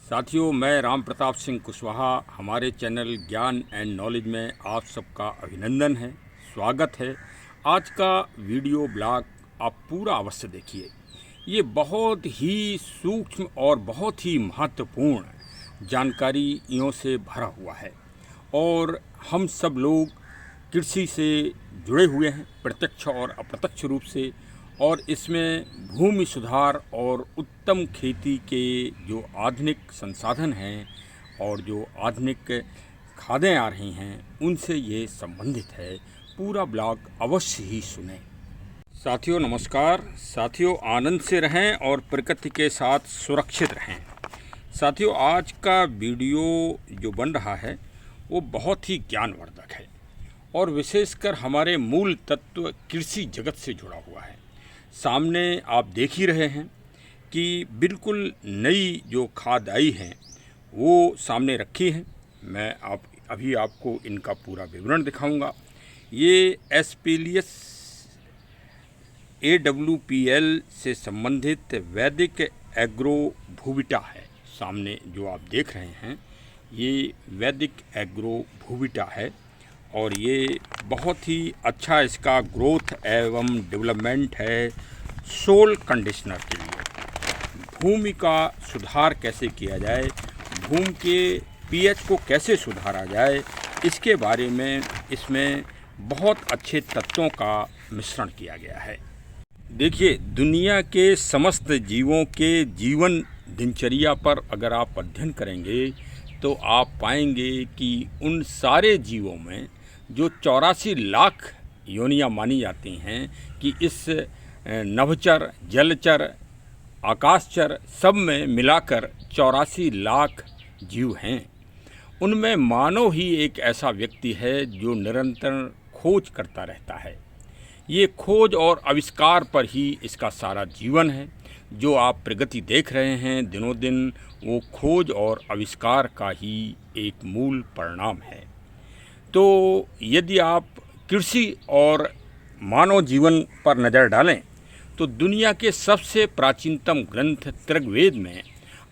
साथियों, मैं राम प्रताप सिंह कुशवाहा। हमारे चैनल ज्ञान एंड नॉलेज में आप सबका अभिनंदन है, स्वागत है। आज का वीडियो ब्लॉग आप पूरा अवश्य देखिए। ये बहुत ही सूक्ष्म और बहुत ही महत्वपूर्ण जानकारियों से भरा हुआ है और हम सब लोग कृषि से जुड़े हुए हैं, प्रत्यक्ष और अप्रत्यक्ष रूप से। और इसमें भूमि सुधार और उत्तम खेती के जो आधुनिक संसाधन हैं और जो आधुनिक खादें आ रही हैं, उनसे ये संबंधित है। पूरा ब्लॉग अवश्य ही सुनें। साथियों नमस्कार। साथियों, आनंद से रहें और प्रकृति के साथ सुरक्षित रहें। साथियों, आज का वीडियो जो बन रहा है वो बहुत ही ज्ञानवर्धक है और विशेषकर हमारे मूल तत्व कृषि जगत से जुड़ा हुआ है। सामने आप देख ही रहे हैं कि बिल्कुल नई जो खाद आई हैं वो सामने रखी हैं। मैं अभी आपको इनका पूरा विवरण दिखाऊंगा। ये एस्पेलियस AWPL से संबंधित वैदिक एग्रो भूविटा है। सामने जो आप देख रहे हैं ये वैदिक एग्रो भूविटा है और ये बहुत ही अच्छा इसका ग्रोथ एवं डेवलपमेंट है सोल कंडीशनर के लिए। भूमि का सुधार कैसे किया जाए, भूमि के pH को कैसे सुधारा जाए, इसके बारे में इसमें बहुत अच्छे तत्वों का मिश्रण किया गया है। देखिए, दुनिया के समस्त जीवों के जीवन दिनचर्या पर अगर आप अध्ययन करेंगे तो आप पाएंगे कि उन सारे जीवों में जो 84 लाख योनियां मानी जाती हैं कि इस नभचर, जलचर, आकाशचर सब में मिलाकर 84 लाख जीव हैं। उनमें मानव ही एक ऐसा व्यक्ति है जो निरंतर खोज करता रहता है। ये खोज और आविष्कार पर ही इसका सारा जीवन है। जो आप प्रगति देख रहे हैं दिनों दिन, वो खोज और आविष्कार का ही एक मूल परिणाम है। तो यदि आप कृषि और मानव जीवन पर नज़र डालें तो दुनिया के सबसे प्राचीनतम ग्रंथ ऋग्वेद में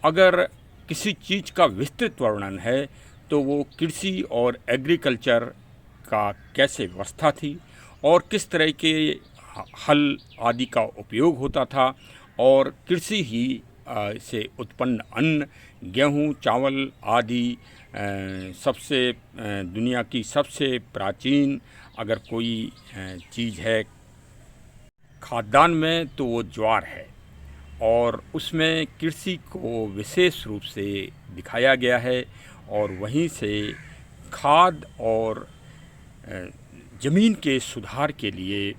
अगर किसी चीज़ का विस्तृत वर्णन है तो वो कृषि और एग्रीकल्चर का कैसे व्यवस्था थी और किस तरह के हल आदि का उपयोग होता था और कृषि ही से उत्पन्न अन्न, गेहूँ, चावल आदि सबसे दुनिया की सबसे प्राचीन अगर कोई चीज़ है खाद्यान्न में तो वो ज्वार है और उसमें कृषि को विशेष रूप से दिखाया गया है और वहीं से खाद और ज़मीन के सुधार के लिए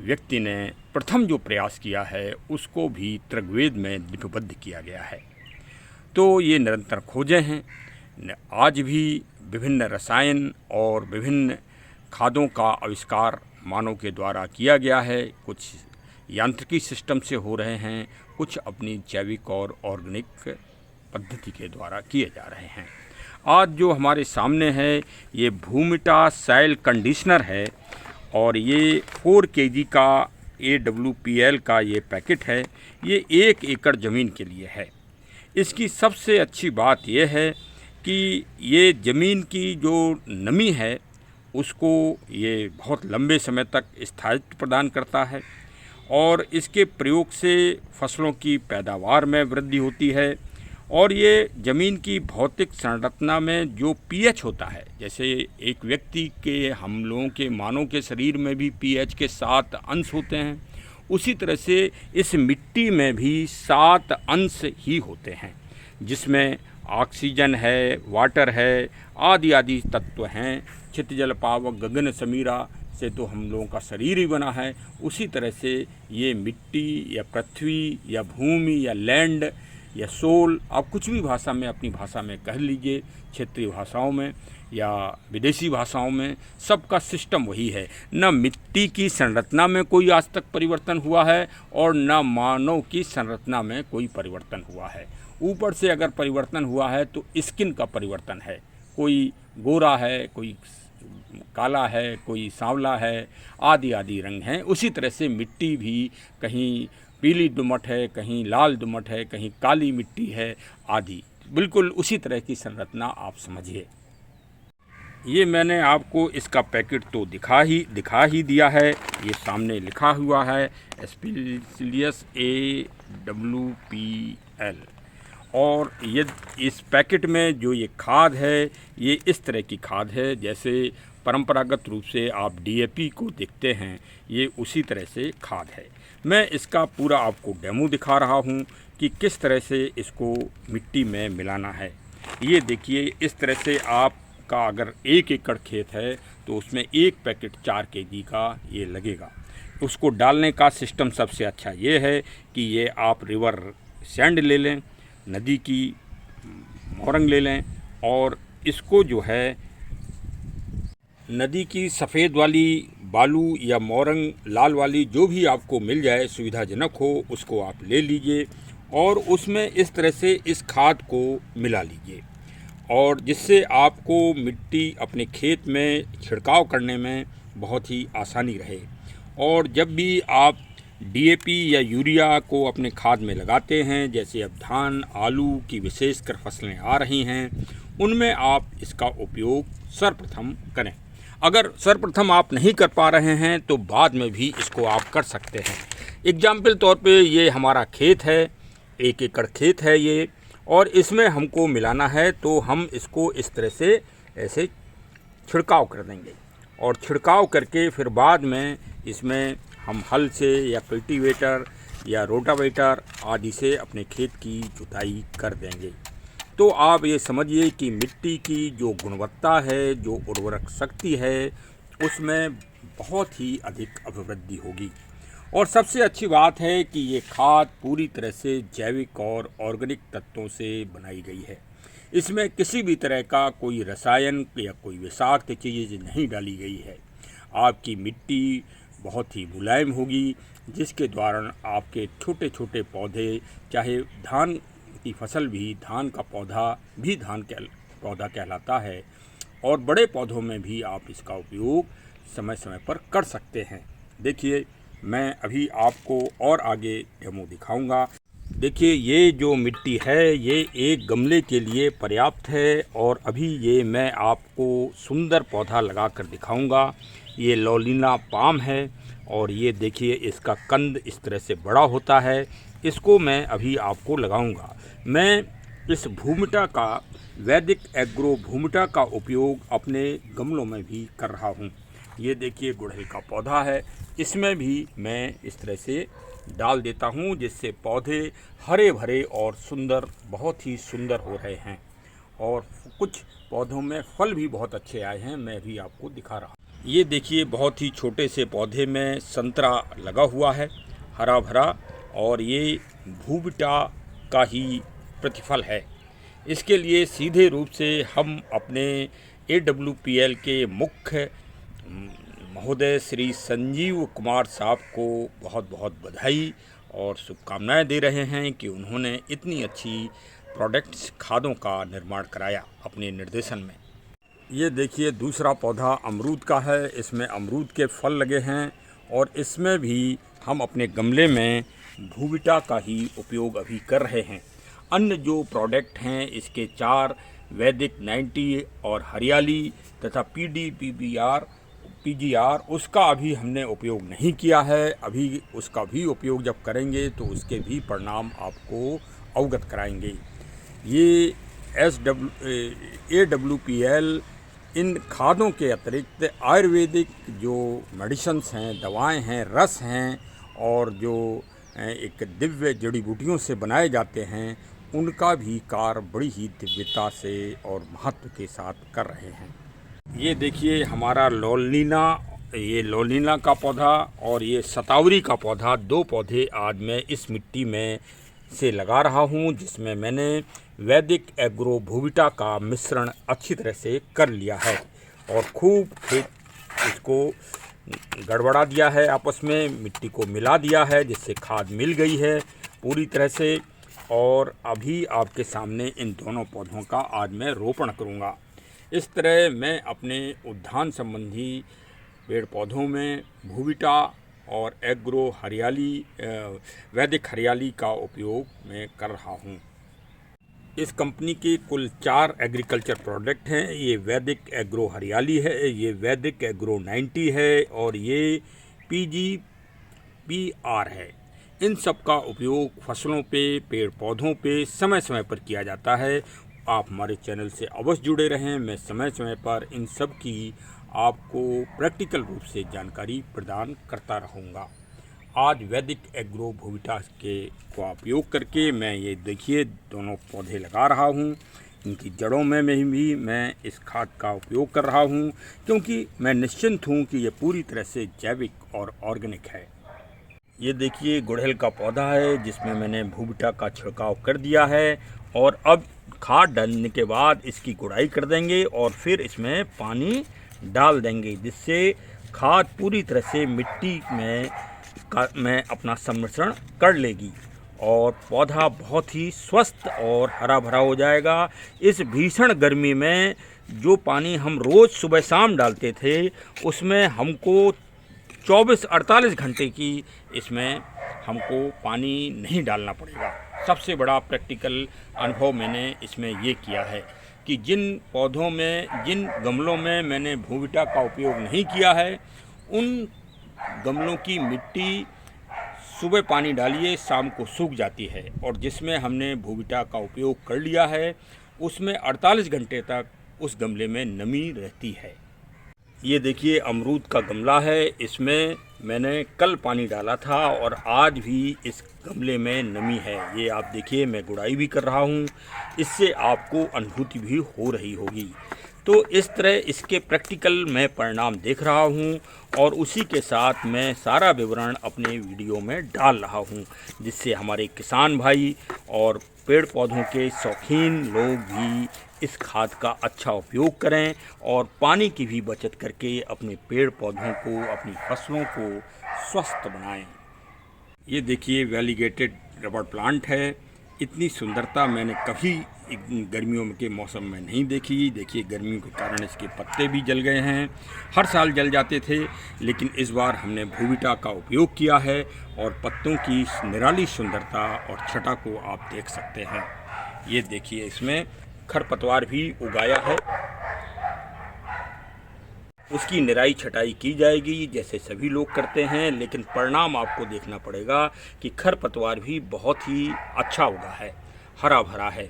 व्यक्ति ने प्रथम जो प्रयास किया है उसको भी ऋग्वेद में लिपिबद्ध किया गया है। तो ये निरंतर खोजें हैं। आज भी विभिन्न रसायन और विभिन्न खादों का आविष्कार मानव के द्वारा किया गया है। कुछ यांत्रिकी सिस्टम से हो रहे हैं, कुछ अपनी जैविक और ऑर्गेनिक पद्धति के द्वारा किए जा रहे हैं। आज जो हमारे सामने है ये भूमिटा सॉइल कंडीशनर है और ये 4 kg का AWPL का ये पैकेट है। ये 1 एकड़ ज़मीन के लिए है। इसकी सबसे अच्छी बात यह है कि ये ज़मीन की जो नमी है उसको ये बहुत लंबे समय तक स्थायित्व प्रदान करता है और इसके प्रयोग से फसलों की पैदावार में वृद्धि होती है और ये ज़मीन की भौतिक संरचना में जो pH होता है, जैसे एक व्यक्ति के, हम लोगों के, मानव के शरीर में भी pH के 7 अंश होते हैं, उसी तरह से इस मिट्टी में भी 7 अंश ही होते हैं जिसमें ऑक्सीजन है, वाटर है, आदि आदि तत्व हैं। क्षितिजल पावक गगन समीरा से तो हम लोगों का शरीर ही बना है। उसी तरह से ये मिट्टी या पृथ्वी या भूमि या लैंड या सोल, आप कुछ भी भाषा में, अपनी भाषा में कह लीजिए, क्षेत्रीय भाषाओं में या विदेशी भाषाओं में, सबका सिस्टम वही है। न मिट्टी की संरचना में कोई आज तक परिवर्तन हुआ है और न मानव की संरचना में कोई परिवर्तन हुआ है। ऊपर से अगर परिवर्तन हुआ है तो स्किन का परिवर्तन है, कोई गोरा है, कोई काला है, कोई सांवला है, आदि आदि रंग हैं। उसी तरह से मिट्टी भी कहीं पीली दोमट है, कहीं लाल दोमट है, कहीं काली मिट्टी है आदि। बिल्कुल उसी तरह की संरचना आप समझिए। ये मैंने आपको इसका पैकेट तो दिखा ही दिया है। ये सामने लिखा हुआ है एस्पेलियस AWPL। और ये इस पैकेट में जो ये खाद है, ये इस तरह की खाद है जैसे परंपरागत रूप से आप DAP को देखते हैं, ये उसी तरह से खाद है। मैं इसका पूरा आपको डेमो दिखा रहा हूँ कि किस तरह से इसको मिट्टी में मिलाना है। ये देखिए, इस तरह से आपका अगर 1 एकड़ खेत है तो उसमें 1 पैकेट 4 kg का ये लगेगा। उसको डालने का सिस्टम सबसे अच्छा ये है कि ये आप रिवर सैंड ले लें, नदी की मोरंग ले लें, और इसको जो है नदी की सफ़ेद वाली बालू या मोरंग लाल वाली जो भी आपको मिल जाए सुविधाजनक हो, उसको आप ले लीजिए और उसमें इस तरह से इस खाद को मिला लीजिए, और जिससे आपको मिट्टी अपने खेत में छिड़काव करने में बहुत ही आसानी रहे। और जब भी आप DAP या यूरिया को अपने खाद में लगाते हैं, जैसे अब धान आलू की विशेषकर फसलें आ रही हैं, उनमें आप इसका उपयोग सर्वप्रथम करें। अगर सर्वप्रथम आप नहीं कर पा रहे हैं तो बाद में भी इसको आप कर सकते हैं। एग्जाम्पल तौर पे ये हमारा खेत है, 1 एकड़ खेत है ये, और इसमें हमको मिलाना है, तो हम इसको इस तरह से ऐसे छिड़काव कर देंगे, और छिड़काव करके फिर बाद में इसमें हम हल से या कल्टीवेटर या रोटावेटर आदि से अपने खेत की जुताई कर देंगे। तो आप ये समझिए कि मिट्टी की जो गुणवत्ता है, जो उर्वरक शक्ति है, उसमें बहुत ही अधिक अभिवृद्धि होगी। और सबसे अच्छी बात है कि ये खाद पूरी तरह से जैविक और ऑर्गेनिक तत्वों से बनाई गई है। इसमें किसी भी तरह का कोई रसायन या कोई विषाक्त चीज़ नहीं डाली गई है। आपकी मिट्टी बहुत ही मुलायम होगी, जिसके द्वारा आपके छोटे छोटे पौधे, चाहे धान की फसल भी, धान का पौधा भी पौधा कहलाता है, और बड़े पौधों में भी आप इसका उपयोग समय समय पर कर सकते हैं। देखिए, मैं अभी आपको और आगे डेमो दिखाऊंगा। देखिए, ये जो मिट्टी है ये एक गमले के लिए पर्याप्त है, और अभी ये मैं आपको सुंदर पौधा लगा कर दिखाऊंगा। ये लॉलीना पाम है, और ये देखिए इसका कंद इस तरह से बड़ा होता है। इसको मैं अभी आपको लगाऊंगा। मैं इस भूमिटा का, वैदिक एग्रो भूमिटा का उपयोग अपने गमलों में भी कर रहा हूँ। ये देखिए गुड़हल का पौधा है, इसमें भी मैं इस तरह से डाल देता हूँ, जिससे पौधे हरे भरे और सुंदर, बहुत ही सुंदर हो रहे हैं, और कुछ पौधों में फल भी बहुत अच्छे आए हैं। मैं भी आपको दिखा रहा हूँ। ये देखिए, बहुत ही छोटे से पौधे में संतरा लगा हुआ है, हरा भरा, और ये भूविटा का ही प्रतिफल है। इसके लिए सीधे रूप से हम अपने AWPL के मुख्य महोदय श्री संजीव कुमार साहब को बहुत बहुत बधाई और शुभकामनाएं दे रहे हैं कि उन्होंने इतनी अच्छी प्रोडक्ट्स, खादों का निर्माण कराया अपने निर्देशन में। ये देखिए, दूसरा पौधा अमरूद का है, इसमें अमरूद के फल लगे हैं, और इसमें भी हम अपने गमले में भूविटा का ही उपयोग अभी कर रहे हैं। अन्य जो प्रोडक्ट हैं, इसके 4 वैदिक 90 और हरियाली तथा PGR, उसका अभी हमने उपयोग नहीं किया है। अभी उसका भी उपयोग जब करेंगे तो उसके भी परिणाम आपको अवगत कराएंगे। ये AWPL इन खादों के अतिरिक्त आयुर्वेदिक जो मेडिसिन्स हैं, दवाएं हैं, रस हैं, और जो एक दिव्य जड़ी बूटियों से बनाए जाते हैं, उनका भी कार्य बड़ी ही दिव्यता से और महत्व के साथ कर रहे हैं। ये देखिए, हमारा लॉलीना का पौधा और ये शतावरी का पौधा, 2 पौधे आज मैं इस मिट्टी में से लगा रहा हूँ, जिसमें मैंने वैदिक एग्रो भूविटा का मिश्रण अच्छी तरह से कर लिया है, और खूब खेत इसको गड़बड़ा दिया है, आपस में मिट्टी को मिला दिया है, जिससे खाद मिल गई है पूरी तरह से। और अभी आपके सामने इन दोनों पौधों का आज मैं रोपण करूँगा। इस तरह मैं अपने उद्यान संबंधी पेड़ पौधों में भूविटा और एग्रो हरियाली, वैदिक हरियाली का उपयोग मैं कर रहा हूँ। इस कंपनी के कुल 4 एग्रीकल्चर प्रोडक्ट हैं। ये वैदिक एग्रो हरियाली है, ये वैदिक एग्रो 90 है और ये PGPR है। इन सब का उपयोग फसलों पे, पेड़ पौधों पे समय समय पर किया जाता है। आप हमारे चैनल से अवश्य जुड़े रहें। मैं समय समय पर इन सब की आपको प्रैक्टिकल रूप से जानकारी प्रदान करता रहूँगा। आज वैदिक एग्रो भूविटा के का उपयोग करके मैं ये देखिए दोनों पौधे लगा रहा हूँ। इनकी जड़ों में भी मैं इस खाद का उपयोग कर रहा हूँ, क्योंकि मैं निश्चिंत हूँ कि ये पूरी तरह से जैविक और ऑर्गेनिक है। ये देखिए गुड़हल का पौधा है जिसमें मैंने भूविटा का छिड़काव कर दिया है और अब खाद डालने के बाद इसकी गुड़ाई कर देंगे और फिर इसमें पानी डाल देंगे, जिससे खाद पूरी तरह से मिट्टी में अपना सम्मिश्रण कर लेगी और पौधा बहुत ही स्वस्थ और हरा भरा हो जाएगा। इस भीषण गर्मी में जो पानी हम रोज़ सुबह शाम डालते थे उसमें हमको 24-48 घंटे की इसमें हमको पानी नहीं डालना पड़ेगा। सबसे बड़ा प्रैक्टिकल अनुभव मैंने इसमें ये किया है कि जिन पौधों में, जिन गमलों में मैंने भूविटा का उपयोग नहीं किया है, उन गमलों की मिट्टी सुबह पानी डालिए शाम को सूख जाती है और जिसमें हमने भूविटा का उपयोग कर लिया है उसमें 48 घंटे तक उस गमले में नमी रहती है। ये देखिए अमरूद का गमला है, इसमें मैंने कल पानी डाला था और आज भी इस गमले में नमी है। ये आप देखिए मैं गुड़ाई भी कर रहा हूँ, इससे आपको अनुभूति भी हो रही होगी। तो इस तरह इसके प्रैक्टिकल मैं परिणाम देख रहा हूँ और उसी के साथ मैं सारा विवरण अपने वीडियो में डाल रहा हूँ, जिससे हमारे किसान भाई और पेड़ पौधों के शौकीन लोग भी इस खाद का अच्छा उपयोग करें और पानी की भी बचत करके अपने पेड़ पौधों को, अपनी फसलों को स्वस्थ बनाएं। ये देखिए वैलीगेटेड रबर प्लांट है। इतनी सुंदरता मैंने कभी गर्मियों के मौसम में नहीं देखी। देखिए गर्मियों के कारण इसके पत्ते भी जल गए हैं। हर साल जल जाते थे, लेकिन इस बार हमने भूविटा का उपयोग किया है और पत्तों की निराली सुंदरता और छटा को आप देख सकते हैं। ये देखिए इसमें खरपतवार भी उगाया है, उसकी निराई छटाई की जाएगी जैसे सभी लोग करते हैं, लेकिन परिणाम आपको देखना पड़ेगा कि खरपतवार भी बहुत ही अच्छा उगा है, हरा भरा है।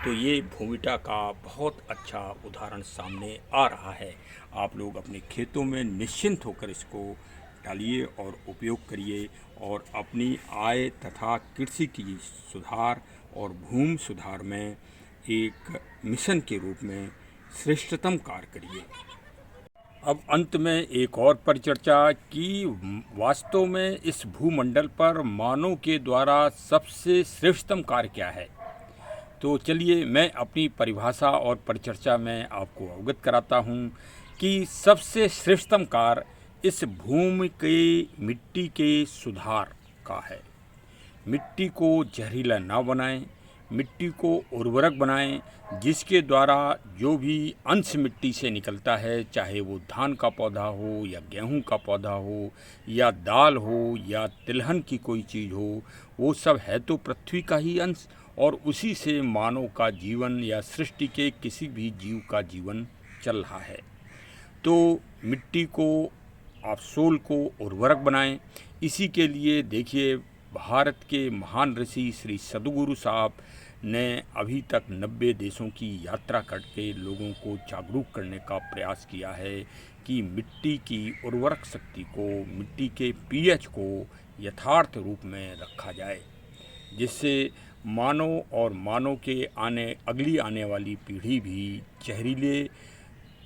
तो ये भूविटा का बहुत अच्छा उदाहरण सामने आ रहा है। आप लोग अपने खेतों में निश्चिंत होकर इसको डालिए और उपयोग करिए और अपनी आय तथा कृषि की सुधार और भूमि सुधार में एक मिशन के रूप में श्रेष्ठतम कार्य करिए। अब अंत में एक और परिचर्चा कि वास्तव में इस भूमंडल पर मानव के द्वारा सबसे श्रेष्ठतम कार्य क्या है। तो चलिए मैं अपनी परिभाषा और परिचर्चा में आपको अवगत कराता हूँ कि सबसे श्रेष्ठतम कार्य इस भूमि के मिट्टी के सुधार का है। मिट्टी को जहरीला ना बनाएं, मिट्टी को उर्वरक बनाएं, जिसके द्वारा जो भी अंश मिट्टी से निकलता है, चाहे वो धान का पौधा हो या गेहूं का पौधा हो या दाल हो या तिलहन की कोई चीज़ हो, वो सब है तो पृथ्वी का ही अंश और उसी से मानव का जीवन या सृष्टि के किसी भी जीव का जीवन चल रहा है। तो मिट्टी को आप सोल को उर्वरक बनाएं। इसी के लिए देखिए भारत के महान ऋषि श्री सद्गुरु साहब ने अभी तक 90 देशों की यात्रा करके लोगों को जागरूक करने का प्रयास किया है कि मिट्टी की उर्वरक शक्ति को, मिट्टी के पीएच को यथार्थ रूप में रखा जाए, जिससे मानव और मानव के अगली आने वाली पीढ़ी भी जहरीले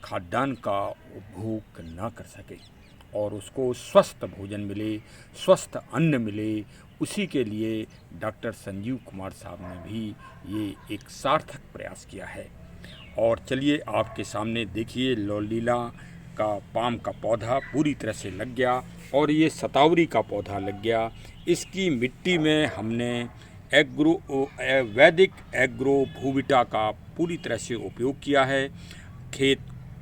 खाद्यान्न का उपभोग ना कर सके और उसको स्वस्थ भोजन मिले, स्वस्थ अन्न मिले। उसी के लिए डॉक्टर संजीव कुमार साहब ने भी ये एक सार्थक प्रयास किया है। और चलिए आपके सामने देखिए लौलीला का पाम का पौधा पूरी तरह से लग गया और ये सतावरी का पौधा लग गया। इसकी मिट्टी में हमने वैदिक एग्रो भूविटा का पूरी तरह से उपयोग किया है। खेत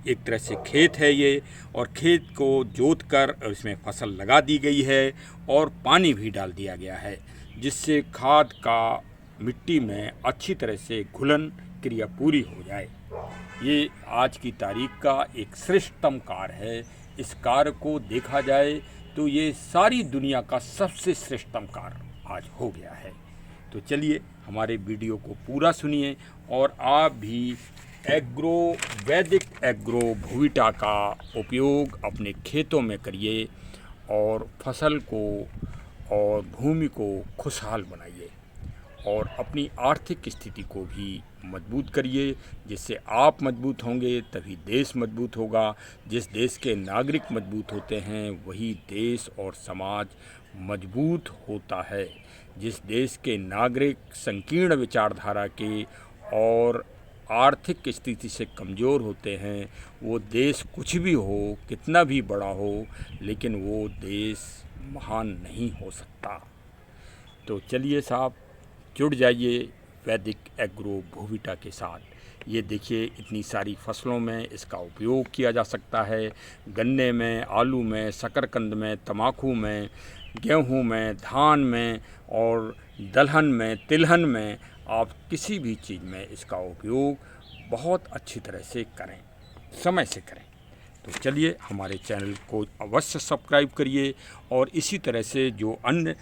एक तरह से खेत है ये, और खेत को जोत कर इसमें फसल लगा दी गई है और पानी भी डाल दिया गया है, जिससे खाद का मिट्टी में अच्छी तरह से घुलन क्रिया पूरी हो जाए। ये आज की तारीख का एक श्रेष्ठतम कार्य है। इस कार्य को देखा जाए तो ये सारी दुनिया का सबसे श्रेष्ठतम कार्य आज हो गया है। तो चलिए हमारे वीडियो को पूरा सुनिए और आप भी वैदिक एग्रो भुविटा का उपयोग अपने खेतों में करिए और फसल को और भूमि को खुशहाल बनाइए और अपनी आर्थिक स्थिति को भी मजबूत करिए। जिससे आप मजबूत होंगे तभी देश मजबूत होगा। जिस देश के नागरिक मजबूत होते हैं वही देश और समाज मजबूत होता है। जिस देश के नागरिक संकीर्ण विचारधारा के और आर्थिक स्थिति से कमज़ोर होते हैं वो देश कुछ भी हो, कितना भी बड़ा हो, लेकिन वो देश महान नहीं हो सकता। तो चलिए साहब, जुड़ जाइए वैदिक एग्रो भुविटा के साथ। ये देखिए इतनी सारी फसलों में इसका उपयोग किया जा सकता है। गन्ने में, आलू में, शकरकंद में, तम्बाकू में, गेहूं में, धान में और दलहन में, तिलहन में, आप किसी भी चीज़ में इसका उपयोग बहुत अच्छी तरह से करें, समय से करें। तो चलिए हमारे चैनल को अवश्य सब्सक्राइब करिए और इसी तरह से जो अन्य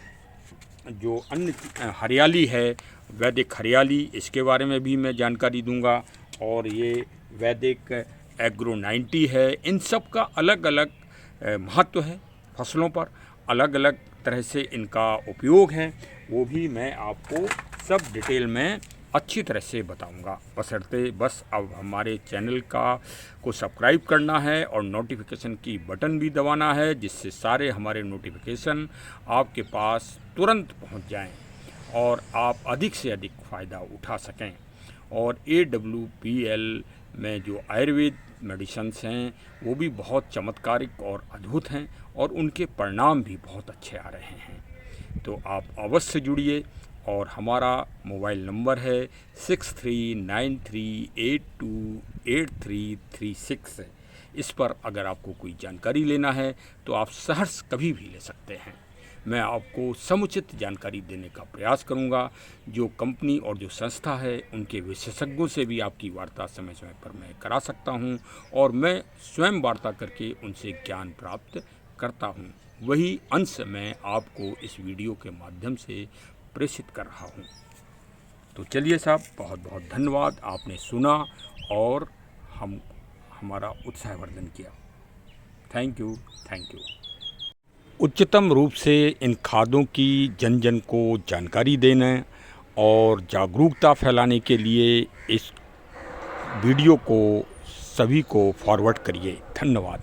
हरियाली है, वैदिक हरियाली, इसके बारे में भी मैं जानकारी दूंगा। और ये वैदिक एग्रो 90 है, इन सब का अलग अलग महत्व है। फसलों पर अलग अलग तरह से इनका उपयोग है, वो भी मैं आपको सब डिटेल में अच्छी तरह से बताऊंगा। बशर्ते बस अब हमारे चैनल को सब्सक्राइब करना है और नोटिफिकेशन की बटन भी दबाना है, जिससे सारे हमारे नोटिफिकेशन आपके पास तुरंत पहुंच जाएं और आप अधिक से अधिक फ़ायदा उठा सकें। और AWPL में जो आयुर्वेद मेडिसिन्स हैं वो भी बहुत चमत्कारिक और अद्भुत हैं और उनके परिणाम भी बहुत अच्छे आ रहे हैं। तो आप अवश्य जुड़िए और हमारा मोबाइल नंबर है 6393828336। इस पर अगर आपको कोई जानकारी लेना है तो आप सहर्ष कभी भी ले सकते हैं। मैं आपको समुचित जानकारी देने का प्रयास करूंगा। जो कंपनी और जो संस्था है उनके विशेषज्ञों से भी आपकी वार्ता समय समय पर मैं करा सकता हूं और मैं स्वयं वार्ता करके उनसे ज्ञान प्राप्त करता हूं। वही अंश मैं आपको इस वीडियो के माध्यम से प्रेषित कर रहा हूं। तो चलिए साहब, बहुत बहुत धन्यवाद, आपने सुना और हमारा उत्साहवर्धन किया। Thank you. उच्चतम रूप से इन खादों की जन जन को जानकारी देने और जागरूकता फैलाने के लिए इस वीडियो को सभी को फॉरवर्ड करिए। धन्यवाद।